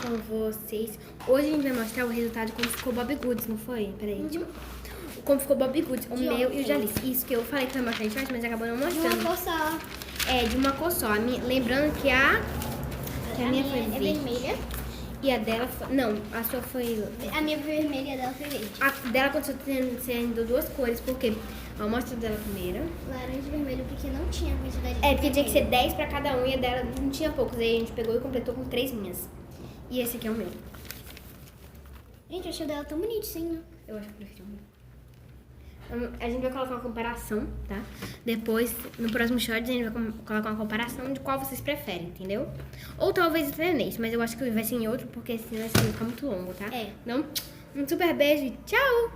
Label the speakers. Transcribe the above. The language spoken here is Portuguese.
Speaker 1: com vocês. Hoje a gente vai mostrar o resultado de como ficou o Bobbie Goods, não foi? Peraí, como ficou o Bobbie Goods, o meu e o Jalice. Isso que eu falei que foi mostrar em short, mas acabou não mostrando.
Speaker 2: De uma cor só.
Speaker 1: É, de uma cor só. Lembrando que a minha foi
Speaker 2: é
Speaker 1: verde.
Speaker 2: vermelha.
Speaker 1: E a dela foi... Não, a sua foi...
Speaker 2: A minha foi vermelha e a dela foi verde.
Speaker 1: A dela aconteceu sendo duas cores, porque... Ó, mostra a dela primeiro.
Speaker 2: Laranja e vermelho, porque não tinha quantidade de
Speaker 1: Porque tinha que ser
Speaker 2: vermelho.
Speaker 1: 10 pra cada um e a dela não tinha poucos. Aí a gente pegou e completou com 3 linhas. E esse aqui é o meu.
Speaker 2: Gente, eu achei o dela tão bonitinho.
Speaker 1: Eu acho que eu prefiro o meu. A gente vai colocar uma comparação, tá? Depois, no próximo short, a gente vai colocar uma comparação de qual vocês preferem, entendeu? Ou talvez até nesse, mas eu acho que vai ser em outro, porque senão vai ficar muito longo, tá?
Speaker 2: É.
Speaker 1: Então, um super beijo e tchau!